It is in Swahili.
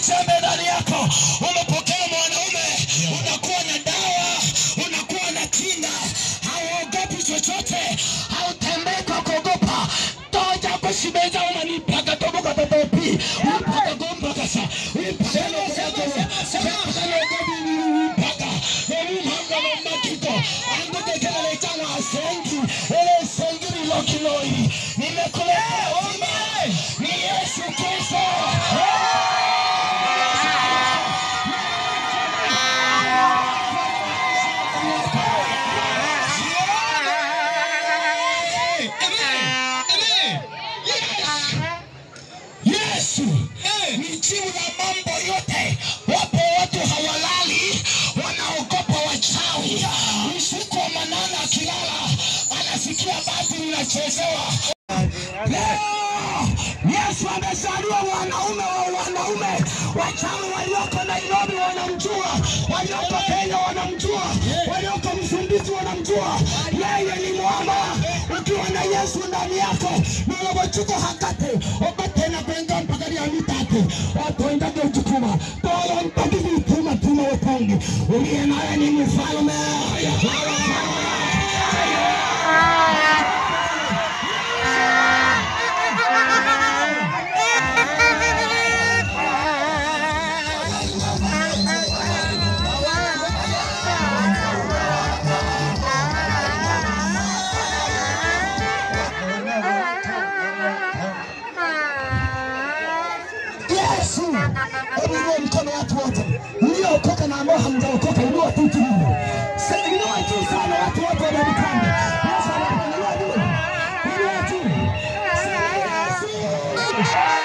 chembe ndani yako. Umepokea mwanaume, unakuwa na dawa, unakuwa na kinga. Hauogopi chochote, hautembei kwa kuogopa. Toja kushibeza unanipaka toboka totopi. Unipaka gomba kasa. Unipaka ni Yesu Kristo. Yesu ni jibu la mambo yote. Wapo watu hawalali, wanaogopa wachawi. Usiku wa manane akilala, anasikia bati linachezewa. Yesu amezaliwa wanaume wa wanaume. Wachawi walioko Nairobi wanamjua, walioko Kenya wanamjua, walioko Msumbiji wanamjua. Yeye ni mwamba. Ukiwa na Yesu ndani yako, mwabachuko hakate, obate na kuenga mpakari ya mitate. Watu endage uchukuma, tola mpakiri tuma wapangi. Uliye nawe ni mfalme. Hebu mkono watu wote mliokoka na ambao hamjaokoka, inua tu juu. Sasa inua juu sana, watu wote wanadikana. Yesu anakuinua juu. Inua juu. Yesu.